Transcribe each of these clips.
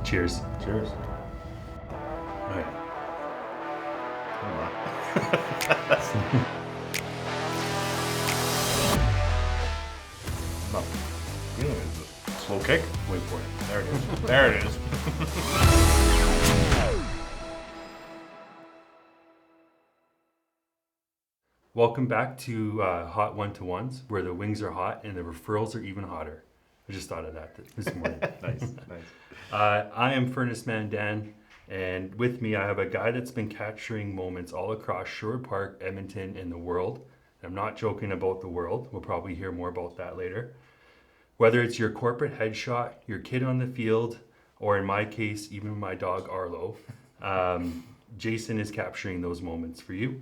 Cheers. Cheers. All right. No. You know, it's a slow kick. Wait for it. There it is. There it is. Welcome back to Hot One-to-Ones, where the wings are hot and the referrals are even hotter. I just thought of that this morning. Nice. I am Furnace Man Dan, and with me I have a guy that's been capturing moments all across Sherwood Park, Edmonton, and the world. I'm not joking about the world. We'll probably hear more about that later. Whether it's your corporate headshot, your kid on the field, or in my case, even my dog Arlo, Jason is capturing those moments for you.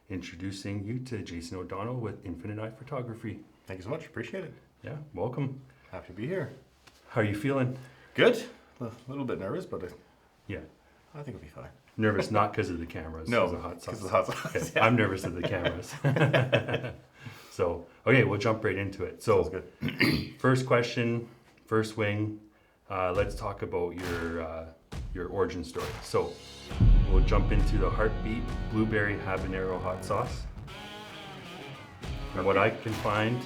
Introducing you to Jason O'Donnell with Infinite Eye Photography. Thank you so much. Appreciate it. Yeah, welcome. Happy to be here. How are you feeling? Good. A little bit nervous, but Yeah. I think it'll be fine. Nervous not because of the cameras. No, because of hot sauce. because of the hot sauce. Okay, Yeah. I'm nervous of the cameras. So, okay, we'll jump right into it. Sounds So, good. first question, first wing. Let's talk about your origin story. So, we'll jump into the Heartbeat Blueberry Habanero Hot Sauce. And what I can find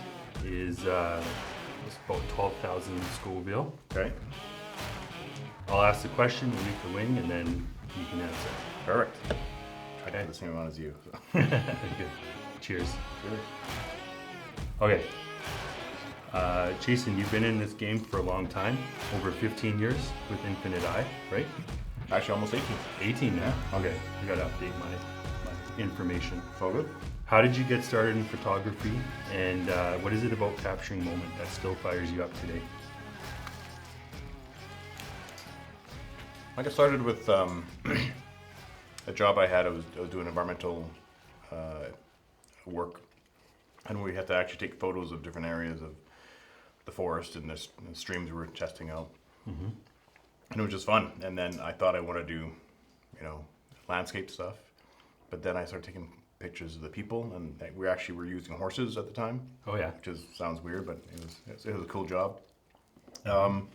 is it's about 12,000 Scoville. Okay. I'll ask the question, we'll make the wing, and then you can answer. Perfect. I Okay. do the same amount as you. So. Good. Cheers. Cheers. Okay. Jason, you've been in this game for a long time, over 15 years with Infinite Eye, right? Actually, almost 18. 18 now. Yeah. Okay. I gotta update my information. It's all good. How did you get started in photography, and what is it about capturing moment that still fires you up today? I got started with a job I had. I was doing environmental work, and we had to actually take photos of different areas of the forest and the streams we were testing out. Mm-hmm. And it was just fun. And then I thought I wanted to do, landscape stuff. But then I started taking pictures of the people, and we actually were using horses at the time. Oh yeah. Which sounds weird, but it was a cool job. And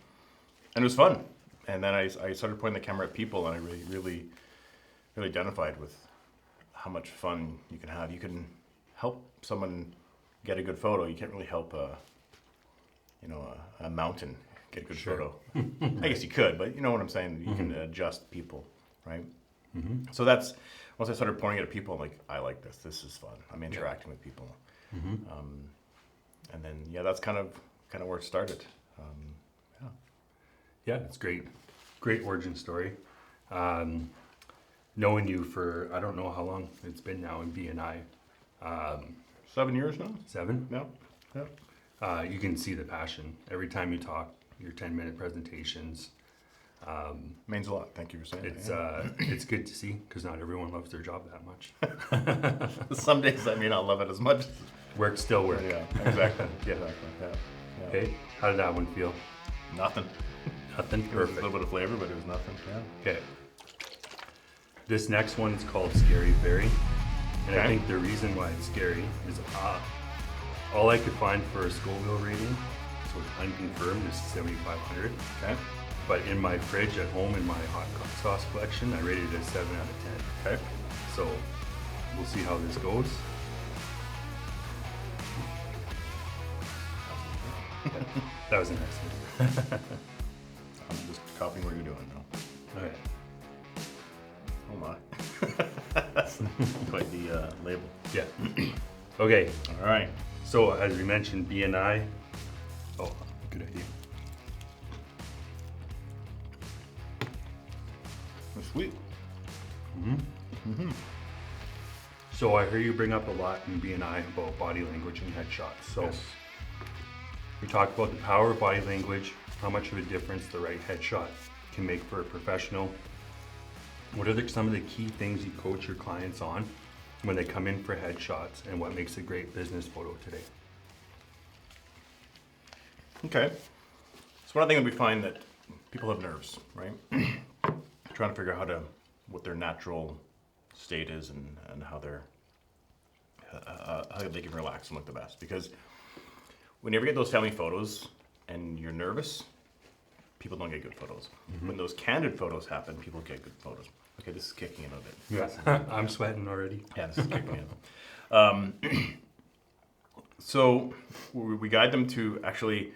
it was fun. And then I started pointing the camera at people, and I really identified with how much fun you can have. You can help someone get a good photo. You can't really help a mountain get a good Sure. photo. I guess you could, but you know what I'm saying. You can adjust people, right? Mm-hmm. So that's once I started pointing it at people, I'm like, I like this. This is fun. I'm interacting with people, Mm-hmm. and then that's kind of where it started. Yeah, it's great. Great origin story. Knowing you for, I don't know how long it's been now in BNI. 7 years now. 7? Yeah. You can see the passion every time you talk, your 10-minute presentations. Means a lot. Thank you for saying that. It's good to see because not everyone loves their job that much. Some days I may not love it as much. Work still work. Yeah, exactly. Yeah. Okay, how did that one feel? Nothing. Nothing? There was a Perfect. little bit of flavor, but it was nothing. Yeah. Okay. This next one is called Scary Fairy. And I Okay. think the reason why it's scary is all I could find for a Scoville rating, so it's unconfirmed, is 7,500. Okay. But in my fridge at home in my hot sauce collection, I rated it a 7 out of 10. Okay. So we'll see how this goes. That was an accident. I'm just copying what you're doing now. Okay. Oh my. That's quite the label. Yeah. Okay. All right. So as we mentioned, BNI. Oh, good idea. That's sweet. So I hear you bring up a lot in BNI about body language and headshots. So Yes. we talk about the power of body language, how much of a difference the right headshot can make for a professional. What are some of the key things you coach your clients on when they come in for headshots, and what makes a great business photo today? Okay. So one thing that we find that people have nerves, right? Trying to figure out what their natural state is and how they can relax and look the best. Because when you ever get those family photos and you're nervous, people don't get good photos. When those candid photos happen, people get good photos. Okay, this is kicking in a bit. Yes, I'm sweating already. Yeah, this is kicking in. So we guide them to actually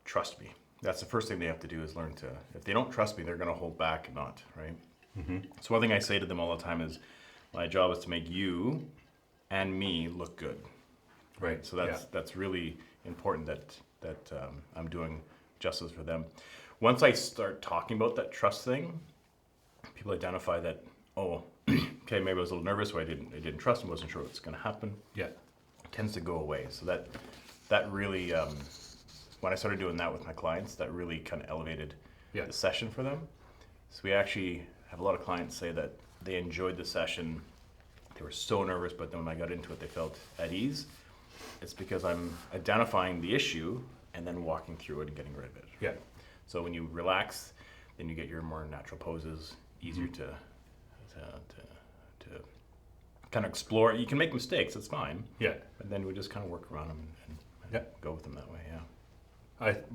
trust me. That's the first thing they have to do is learn to, if they don't trust me, they're going to hold back and not, right? So one thing I say to them all the time is, my job is to make you and me look good. Right. So that's really important that I'm doing justice for them. Once I start talking about that trust thing, people identify that, oh, okay, maybe I was a little nervous, or I didn't trust him, wasn't sure what's going to happen. Yeah. It tends to go away. So that really, when I started doing that with my clients, that really kind of elevated the session for them. So we actually have a lot of clients say that they enjoyed the session. They were so nervous, but then when I got into it, they felt at ease. It's because I'm identifying the issue and then walking through it and getting rid of it. Yeah. So when you relax, then you get your more natural poses, easier to kind of explore. You can make mistakes, that's fine. Yeah. But then we just kind of work around them and go with them that way, yeah.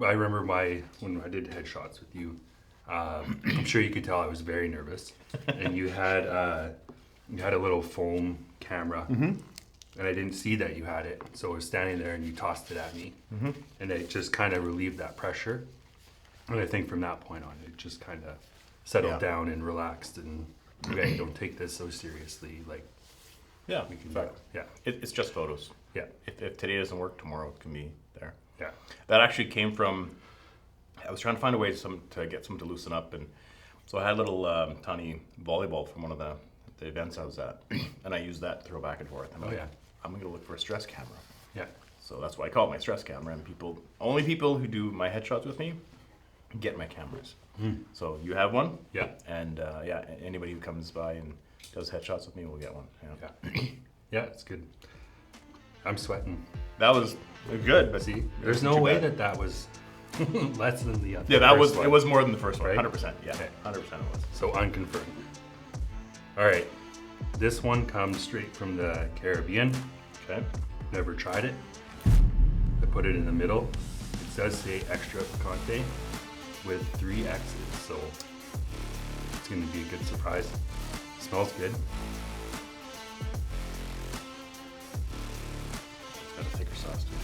I remember when I did headshots with you, I'm sure you could tell I was very nervous. And you had a little foam camera, and I didn't see that you had it. So I was standing there and you tossed it at me, and it just kind of relieved that pressure. And I think from that point on, it just kind of settled down and relaxed. And okay, don't take this so seriously. Like, Yeah, we can exactly. Yeah, It's just photos. yeah, If today doesn't work, tomorrow it can be there. yeah. That actually came from, I was trying to find a way to get someone to loosen up, and so I had a little tiny volleyball from one of the events I was at, and I used that to throw back and forth. And I'm going to look for a stress camera. Yeah. So that's why I call it my stress camera, and only people who do my headshots with me get my cameras. So you have one? Yeah. And anybody who comes by and does headshots with me will get one. Yeah. Yeah. Yeah, it's good. I'm sweating. That was good, but See, there's no way that was less than the other. yeah, that was one. it was more than the first one. Right? 100%. Yeah, Okay. 100% it was. So unconfirmed. All right, this one comes straight from the Caribbean. Okay. Never tried it. I put it in the middle. It does say extra picante with 3 X's, so it's gonna be a good surprise. Smells good. It's got a thicker sauce too.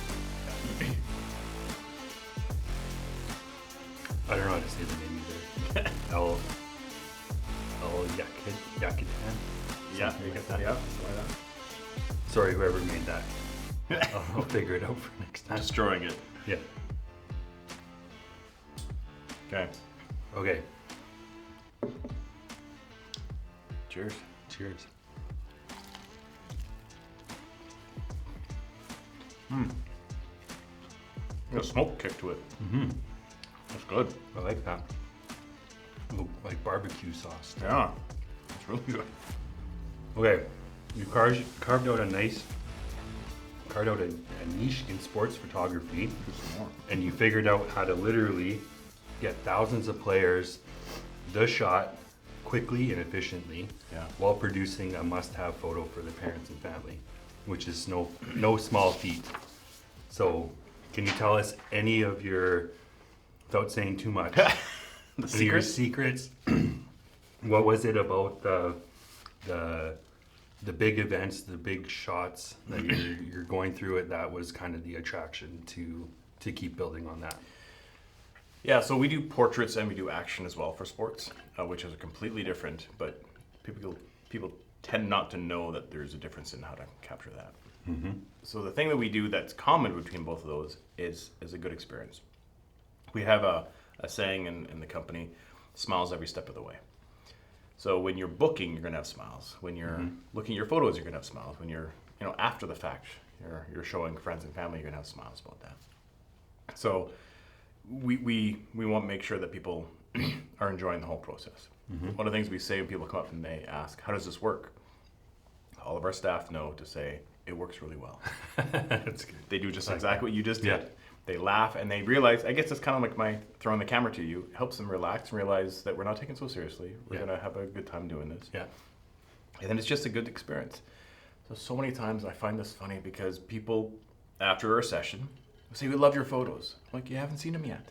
I don't know how to say the name either. El Yakitan. Yeah, Something you like get that. that. Yeah, something like Sorry, whoever made that. I'll figure it out for next that. time. Destroying it. Yeah. Okay. Okay. Cheers. Cheers. Got a smoke kick to it. That's good. I like that. Ooh, like barbecue sauce. Yeah, it's really good. Okay, you carved out a niche in sports photography, Do some more. and you figured out how to literally get thousands of players the shot quickly and efficiently, Yeah. while producing a must-have photo for their parents and family, which is no small feat. So, can you tell us any of your, without saying too much, The your secrets? What was it about the big events, the big shots that you're going through it that was kind of the attraction to keep building on that? Yeah, so we do portraits and we do action as well for sports, which is completely different. But people tend not to know that there's a difference in how to capture that. So the thing that we do that's common between both of those is a good experience. We have a saying in the company, smiles every step of the way. So when you're booking, you're gonna have smiles. When you're looking at your photos, you're gonna have smiles. When you're, after the fact, you're showing friends and family, you're gonna have smiles about that. So we want to make sure that people are enjoying the whole process. One of the things we say when people come up and they ask, how does this work? All of our staff know to say, it works really well. That's good. They do just exactly what you just did. Yeah. They laugh and they realize, I guess it's kind of like my throwing the camera to you, helps them relax and realize that we're not taking it so seriously. We're Yeah. going to have a good time doing this. Yeah. And then it's just a good experience. So many times I find this funny because people, after our session, say, we love your photos. I'm like, you haven't seen them yet.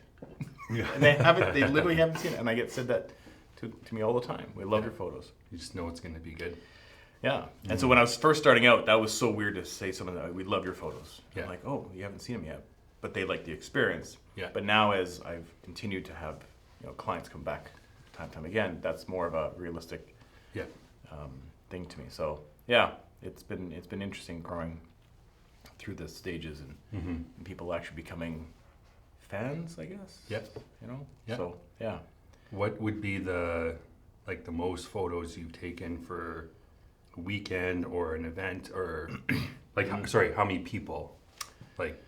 Yeah. And they literally haven't seen it. And I get said that to me all the time. We love your photos. You just know it's going to be good. Yeah. And so when I was first starting out, that was so weird to say something that we love your photos. Yeah. I'm like, oh, you haven't seen them yet. But they like the experience. Yeah. But now as I've continued to have clients come back time and time again, that's more of a realistic Yeah. thing to me. So yeah, it's been interesting growing through the stages and people actually becoming fans, I guess. Yeah. Yeah. So yeah. What would be the most photos you've taken for a weekend or an event, or how many people? Like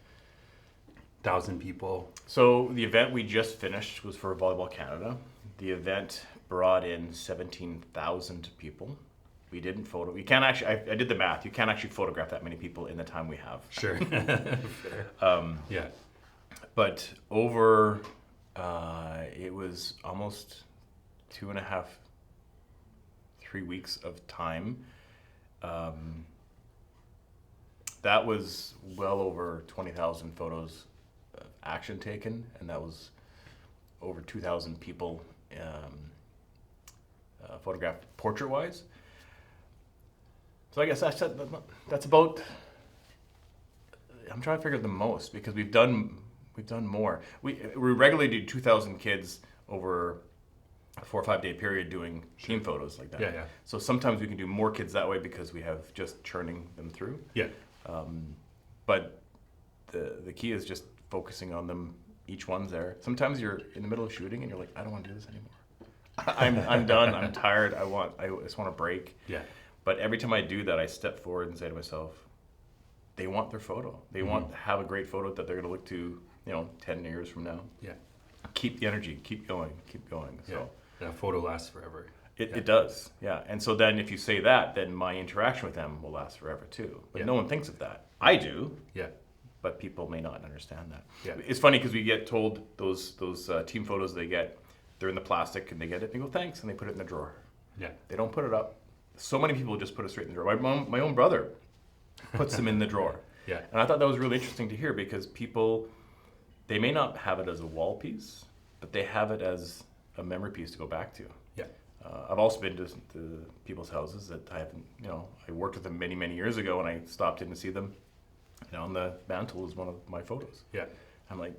1,000 people? So the event we just finished was for Volleyball Canada. The event brought in 17,000 people. We didn't photo. You can't actually. I did the math. You can't actually photograph that many people in the time we have. Sure. Yeah. But over, it was almost 2.5, 3 weeks of time. That was well over 20,000 photos of action taken, and that was over 2,000 people photographed portrait-wise. So I guess that's about. I'm trying to figure out the most because we've done more. We regularly do 2,000 kids over a 4 or 5 day period doing team photos like that. Yeah. So sometimes we can do more kids that way because we have just churning them through. Yeah. But the key is just focusing on them. Each one's there. Sometimes you're in the middle of shooting and you're like, I don't want to do this anymore. I'm done. I'm tired. I just want to break. Yeah. But every time I do that, I step forward and say to myself, they want their photo. They want to have a great photo that they're going to look to, 10 years from now. Yeah. Keep the energy. Keep going. Yeah. So That photo lasts forever. it does. Yeah. And so then if you say that, then my interaction with them will last forever too. But no one thinks of that. I do. Yeah. But people may not understand that. Yeah. It's funny because we get told those team photos they're in the plastic and they get it and they go, thanks, and they put it in the drawer. Yeah. They don't put it up. So many people just put it straight in the drawer. My own brother puts them in the drawer. Yeah. And I thought that was really interesting to hear because people, they may not have it as a wall piece, but they have it as a memory piece to go back to. Yeah. I've also been to people's houses that I haven't, I worked with them many, many years ago and I stopped in to see them. And on the mantle is one of my photos. Yeah. I'm like,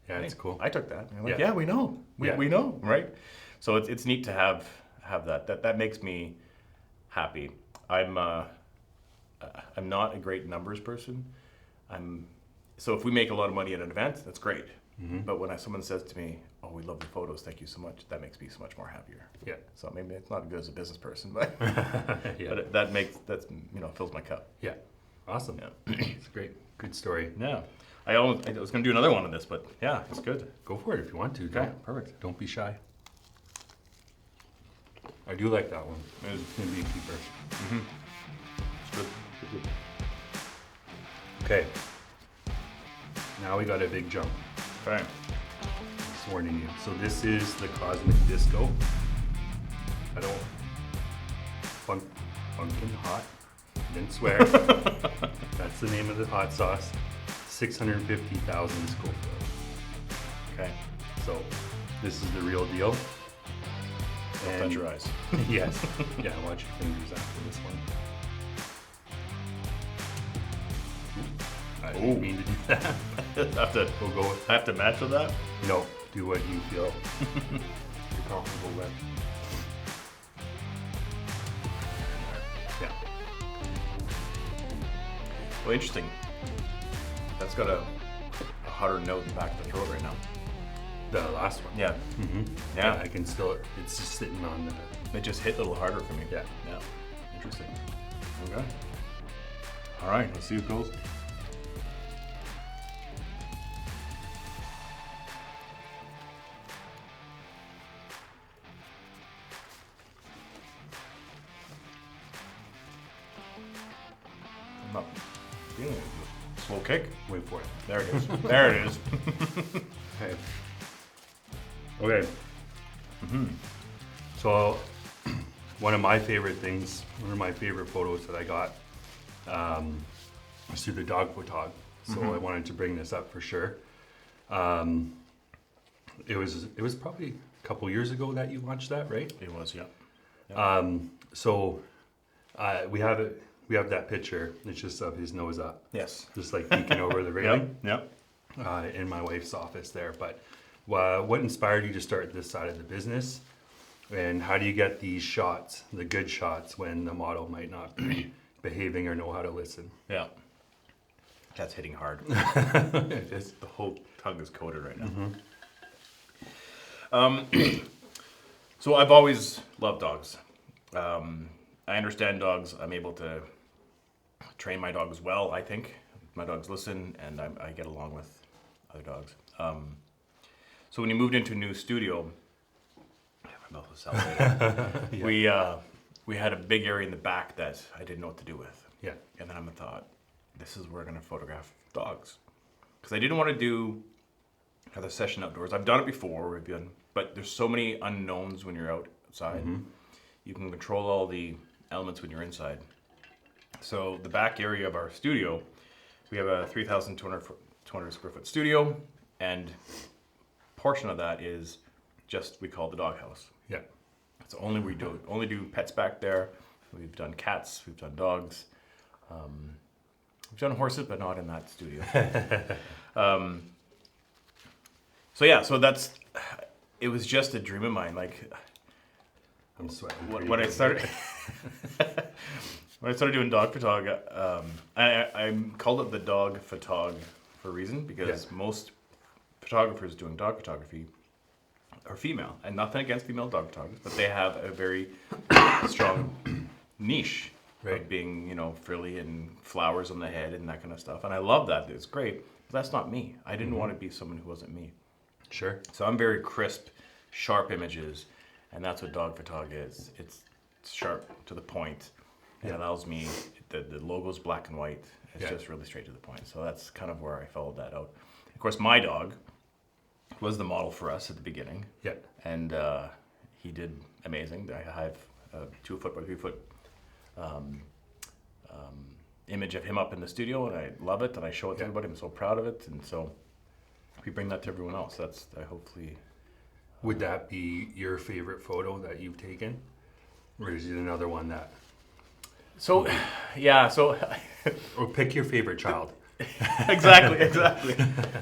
Yeah, hey, it's cool. I took that. And I'm like, Yeah. yeah, we know. We know, right? So it's neat to have that. That makes me happy. I'm not a great numbers person. So if we make a lot of money at an event, that's great. But when someone says to me, "Oh, we love the photos, thank you so much," that makes me so much more happier. Yeah. So maybe it's not good as a business person, but Yeah. but that fills my cup. Yeah. Awesome. Yeah. It's a great. Good story. Yeah. I was going to do another one of this, but yeah, it's good. Go for it if you want to. Okay, perfect. Don't be shy. I do like that one. It is. It's going to be a keeper. It's good. Good. Okay. Now we got a big jump. Okay. Just warning you. So this is the Cosmic Disco. I don't. Funkin' hot. Didn't swear. That's the name of the hot sauce. 650,000 Scoville. Okay. So this is the real deal. Don't touch your eyes. Yes. Yeah, watch your fingers after this one. I didn't mean to do that. We'll go with I have to match with that? no. Do what you feel you're comfortable with. Yeah. Well, interesting. That's got a hotter note in the back of the throat right now. The last one. Yeah. Yeah, I can still. It's just sitting on the. It just hit a little harder for me. Yeah. Yeah. Interesting. Okay. All right. Let's see who goes. I'm not feeling it. Slow kick. Wait for it. There it is. There it is. Okay. Okay. So, one of my favorite photos that I got was through the dog photog. So I wanted to bring this up for sure. It was probably a couple years ago that you launched that, right? It was, yeah. So we have it. We have that picture. It's just of his nose up, Yes. just like peeking over the railing. Yep. In my wife's office there. But what inspired you to start this side of the business? And how do you get these shots, the good shots, when the model might not be behaving or know how to listen? Yeah. That's hitting hard. It's, The whole tongue is coated right now. So I've always loved dogs. I understand dogs. I'm able to train my dogs well, I think. My dogs listen, and I get along with other dogs. So when you moved into a new studio, my mouth was salivating. yeah. We had a big area in the back that I didn't know what to do with. Yeah. And then I thought, this is where I'm going to photograph dogs. Because I didn't want to do another session outdoors. I've done it before, but there's so many unknowns when you're outside. You can control all the elements when you're inside. So the back area of our studio, we have a 3,200 square foot studio, and portion of that is just, we call it the doghouse. Yeah. It's only only do pets back there. We've done cats, we've done dogs, we've done horses, but not in that studio. So it was just a dream of mine. Like I'm sweating. when I started, when I started doing dog photog, I called it the dog photog for a reason, because most photographers doing dog photography are female, and nothing against female dog photographers, but they have a very strong niche of being, frilly and flowers on the head and that kind of stuff. And I love that. It's great. But that's not me. I didn't want to be someone who wasn't me. Sure. So I'm very crisp, sharp images, and that's what dog photog is. It's sharp to the point. It allows me, the logo's black and white. It's just really straight to the point. So that's kind of where I followed that out. Of course, my dog was the model for us at the beginning. Yeah. And he did amazing. I have a 2 foot by 3 foot image of him up in the studio, and I love it, and I show it to everybody. I'm so proud of it, and so we bring that to everyone else. That's hopefully. Would that be your favorite photo that you've taken, or is it another one that? So, yeah. So. Or pick your favorite child. Exactly.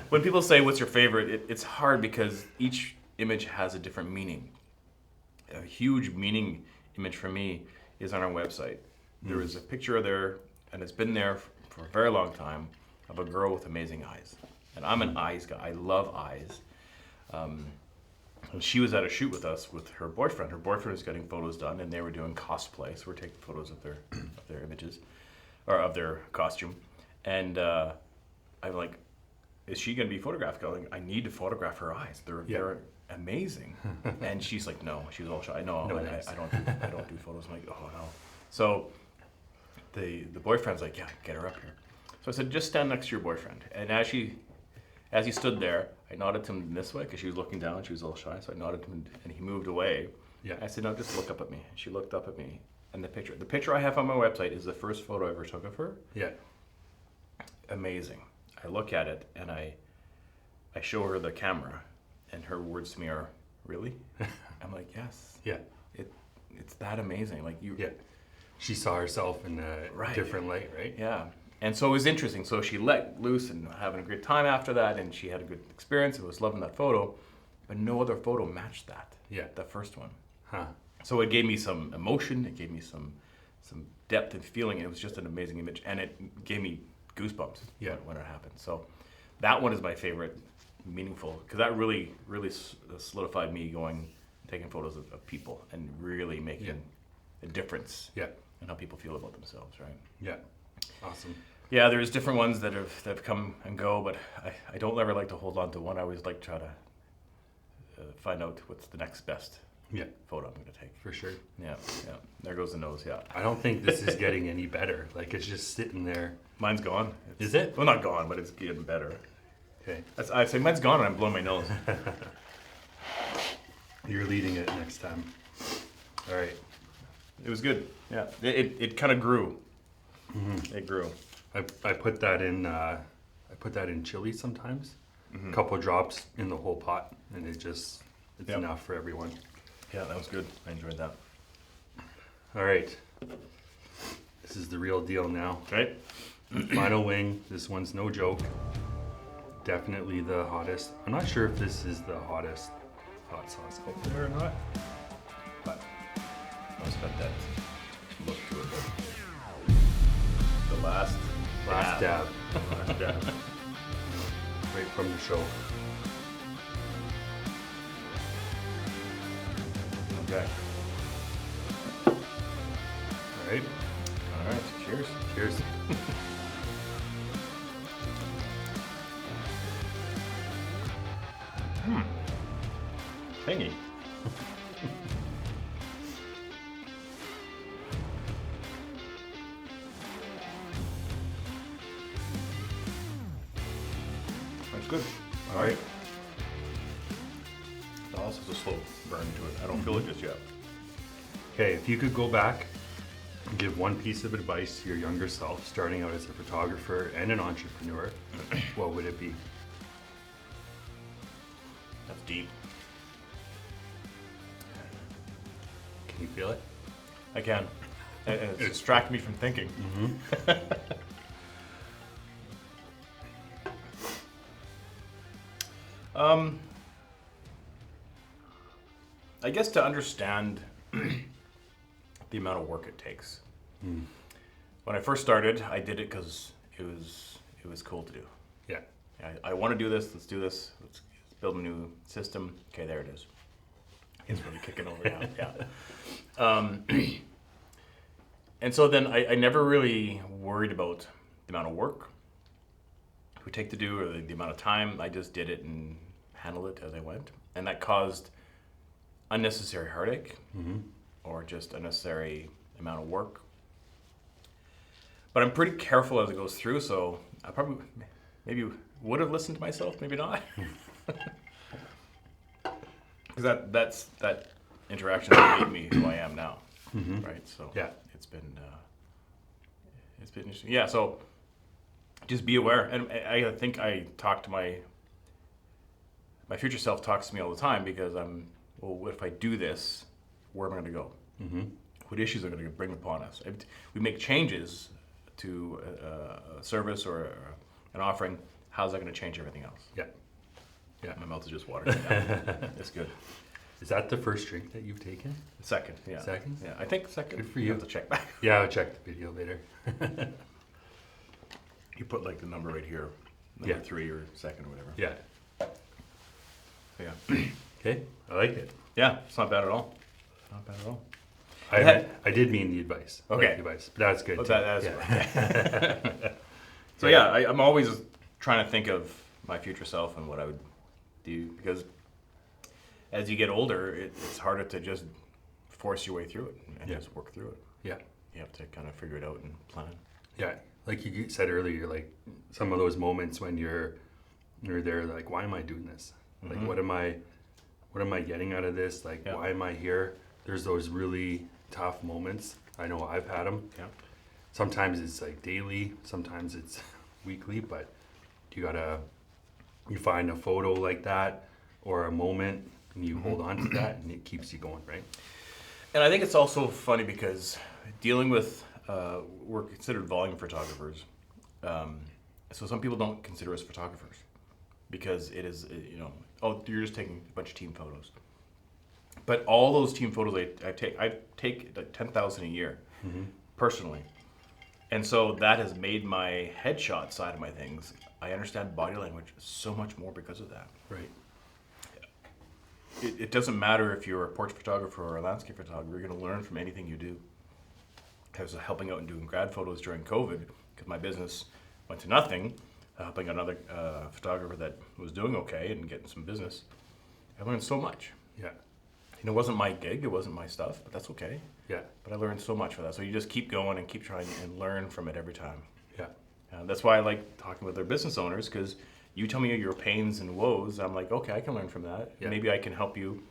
When people say, "What's your favorite?" It's hard because each image has a different meaning. A huge meaning image for me is on our website. There is a picture there, and it's been there for a very long time, of a girl with amazing eyes. And I'm an eyes guy. I love eyes. And she was at a shoot with us with her boyfriend. Her boyfriend was getting photos done, and they were doing cosplay. So we're taking photos of their images, or of their costume. And I'm like, is she going to be photographed? Going, I need to photograph her eyes. They're amazing. And she's like, no. She was all shy. No, I don't do photos. I'm like, oh no. So the boyfriend's like, yeah, get her up here. So I said, just stand next to your boyfriend. And as he stood there, I nodded to him this way because she was looking down. She was a little shy. So I nodded to him, and he moved away. Yeah. I said, no, just look up at me. And she looked up at me. And the picture I have on my website is the first photo I ever took of her. Yeah. Amazing. I look at it, and I show her the camera, and her words to me are, really? I'm like, yes. Yeah. It's that amazing. Like you. Yeah. She saw herself in a different light, right? Yeah. And so it was interesting. So she let loose and having a great time after that, and she had a good experience. I was loving that photo, but no other photo matched that. Yeah. The first one. Huh. So it gave me some emotion. It gave me some depth and feeling. It was just an amazing image, and it gave me goosebumps when it happened. So that one is my favorite, meaningful, because that really solidified me taking photos of people and really making a difference in how people feel about themselves, right? Yeah. Awesome. Yeah, there's different ones that have come and go, but I don't ever like to hold on to one. I always like to try to find out what's the next best photo I'm going to take. For sure. Yeah. There goes the nose, I don't think this is getting any better. Like, it's just sitting there. Mine's gone. Is it? Well, not gone, but it's getting better. Okay. I say mine's gone and I'm blowing my nose. You're leading it next time. All right. It was good. Yeah. It kind of grew. Mm-hmm. It grew. I put that in chili sometimes. a couple drops in the whole pot, and it's Yep. enough for everyone. Yeah, that was good. I enjoyed that. All right, this is the real deal now. Okay. Final wing. This one's no joke. Definitely the hottest. I'm not sure if this is the hottest hot sauce out there or not, but It's got that look to it. But the last dab. Last dab. Right from the show. Okay. All right. All right. Cheers. Cheers. Tangy. That's good. All right. It also has a slow burn to it. I don't feel it just yet. Okay, if you could go back and give one piece of advice to your younger self, starting out as a photographer and an entrepreneur, what would it be? That's deep. Can you feel it? I can. And it's distracted me from thinking. I guess to understand the amount of work it takes. When I first started, I did it because it was cool to do. Yeah. I want to do this. Let's do this. Let's build a new system. Okay, there it is. It's really kicking over now. Yeah. And so then I never really worried about the amount of work it would take to do or the amount of time. I just did it and handled it as I went. And that caused unnecessary heartache or just unnecessary amount of work. But I'm pretty careful as it goes through, so I probably maybe would have listened to myself, maybe not. Because that interaction that made me who I am now, right? So Yeah. it's been interesting. Yeah, so just be aware, and I think I talk to my future self talks to me all the time because what if I do this? Where am I going to go? What issues are going to bring upon us? If we make changes to a service or an offering. How's that going to change everything else? Yeah. Yeah. My mouth is just watering now. It's good. Is that the first drink that you've taken? Second, yeah. Second? Yeah, I think second. Good for You you. have to check back. Yeah, I'll check the video later. You put like the number right here, number Yeah. 3 or second or whatever. Yeah. Yeah. Okay, I like it. Yeah, it's not bad at all. Not bad at all. I did mean the advice. I like Okay. the advice, but that's good. Oh, too. that's yeah. So yeah, I'm always trying to think of my future self and what I would do because as you get older, it's harder to just force your way through it and Yeah. just work through it. Yeah. You have to kind of figure it out and plan. Yeah. Like you said earlier, like some of those moments when you're there, like, why am I doing this? Like, what am I getting out of this? Like, Yeah. why am I here? There's those really tough moments. I know I've had them. Yeah. Sometimes it's like daily, sometimes it's weekly, but you find a photo like that or a moment and you hold on to that and it keeps you going, right? And I think it's also funny because dealing with, we're considered volume photographers. So some people don't consider us photographers because it is, oh, you're just taking a bunch of team photos. But all those team photos I take like 10,000 a year personally. And so that has made my headshot side of my things. I understand body language so much more because of that. Right. It doesn't matter if you're a portrait photographer or a landscape photographer, you're going to learn from anything you do. I was helping out and doing grad photos during COVID because my business went to nothing, helping another photographer that was doing okay and getting some business. I learned so much. Yeah. It wasn't my gig, it wasn't my stuff, but that's okay. Yeah. But I learned so much for that. So you just keep going and keep trying and learn from it every time. Yeah. That's why I like talking with their business owners because you tell me your pains and woes. I'm like, okay, I can learn from that. Yeah. Maybe I can help you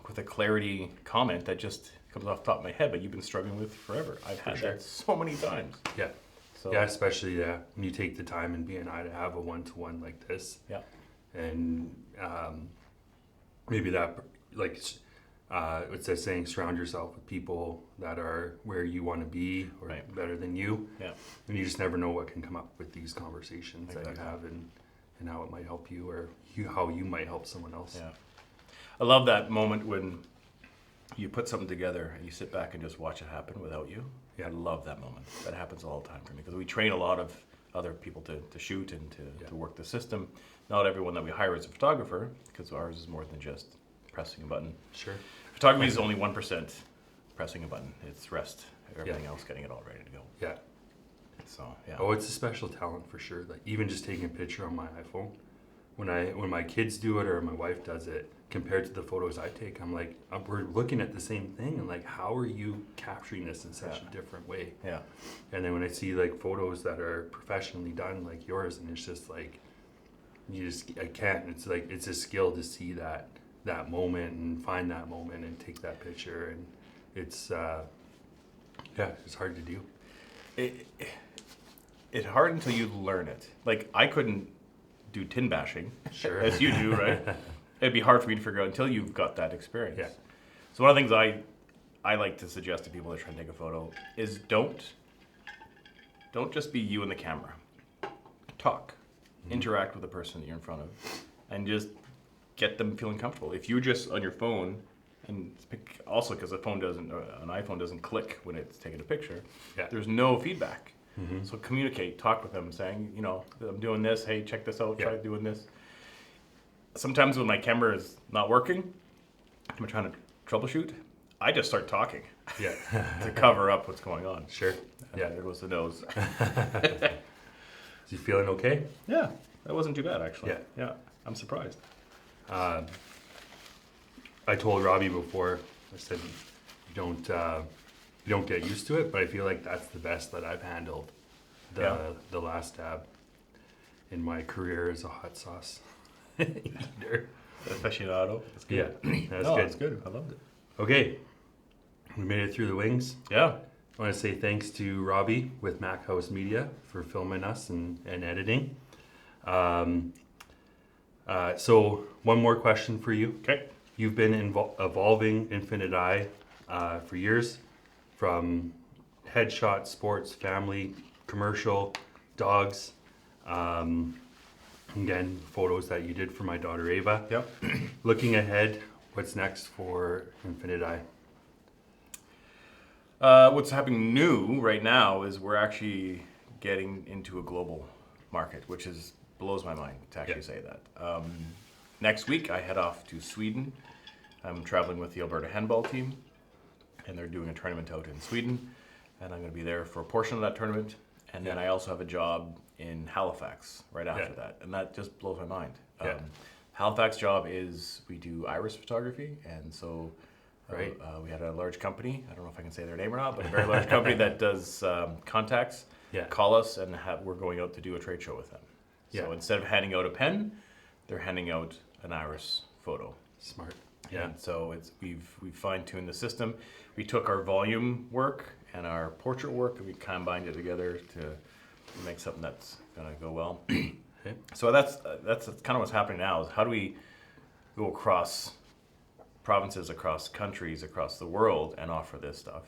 with a clarity comment that just comes off the top of my head, but you've been struggling with forever. I've had sure. that so many times. Yeah. So Yeah, especially when you take the time in BNI to have a one-to-one like this. Yeah. and maybe that, like, it's a saying, surround yourself with people that are where you want to be or Right. better than you. Yeah. And you just never know what can come up with these conversations that Exactly. you have, and how it might help you, or how you might help someone else. Yeah. I love that moment when you put something together and you sit back and just watch it happen without you. Yeah. I love that moment. That happens all the time for me because we train a lot of other people to shoot and to work the system. Not everyone that we hire is a photographer, because ours is more than just pressing a button. Sure. Photography is only 1% pressing a button. It's rest, everything Yeah. else getting it all ready to go. Yeah. So yeah. Oh, it's a special talent for sure. Like, even just taking a picture on my iPhone, when my kids do it or my wife does it, compared to the photos I take, I'm like, we're looking at the same thing, and like, how are you capturing this in such a different way? Yeah. And then when I see like photos that are professionally done like yours, and it's just like, I can't. It's like, it's a skill to see that moment and find that moment and take that picture, and it's it's hard to do. It's hard until you learn it. Like, I couldn't do tin bashing Sure. as you do, right? It'd be hard for me to figure out until you've got that experience. Yeah. So one of the things I like to suggest to people that try and take a photo is don't just be you and the camera. Talk. Interact with the person that you're in front of, and just get them feeling comfortable. If you're just on your phone, and also because an iPhone doesn't click when it's taking a picture, there's no feedback. So communicate, talk with them, saying, I'm doing this. Hey, check this out. Try doing this. Sometimes when my camera is not working, I'm trying to troubleshoot, I just start talking to cover up what's going on. Sure. Yeah, there goes the nose. Is he feeling okay? Yeah, that wasn't too bad actually. Yeah. I'm surprised. I told Robbie before, I said, you don't get used to it, but I feel like that's the best that I've handled the last dab in my career as a hot sauce eater. Aficionado. That's good. Yeah, that's No, good. that's good. I loved it. Okay, we made it through the wings. Yeah. I want to say thanks to Robbie with Mac House Media for filming us and editing. So one more question for you. Okay. You've been evolving Infinite Eye for years, from headshot, sports, family, commercial, dogs. Again, photos that you did for my daughter Ava. Yep. Looking ahead, what's next for Infinite Eye? What's happening new right now is we're actually getting into a global market, which blows my mind to actually say that. Next week, I head off to Sweden. I'm traveling with the Alberta handball team, and they're doing a tournament out in Sweden, and I'm going to be there for a portion of that tournament. And then I also have a job in Halifax right after that, and that just blows my mind. Halifax job is we do iris photography, and so we had a large company, I don't know if I can say their name or not, but a very large company that does contacts call us, and we're going out to do a trade show with them. So instead of handing out a pen, they're handing out an iris photo. Smart. And so we've fine-tuned the system. We took our volume work and our portrait work, and we combined it together to make something that's going to go well. So that's kind of what's happening now, is how do we go across provinces, across countries, across the world, and offer this stuff.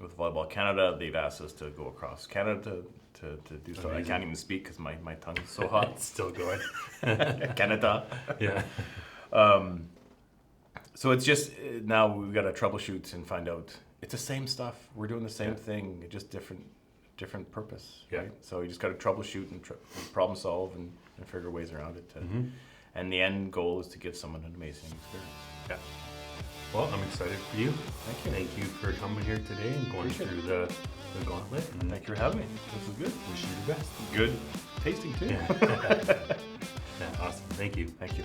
With Volleyball Canada, they've asked us to go across Canada to do stuff. I can't even speak because my tongue is so hot. It's still going. Canada. Yeah. So it's just, now we've got to troubleshoot and find out, it's the same stuff. We're doing the same thing, just different purpose. Yeah. Right? So you just got to troubleshoot and problem solve and figure ways around it. And the end goal is to give someone an amazing experience. Yeah. Well, I'm excited for you. Thank you. Thank you for coming here today and going through the gauntlet. And Thank you for having me. This was good. wish you the best. Good tasting too. Yeah, awesome. Thank you. Thank you.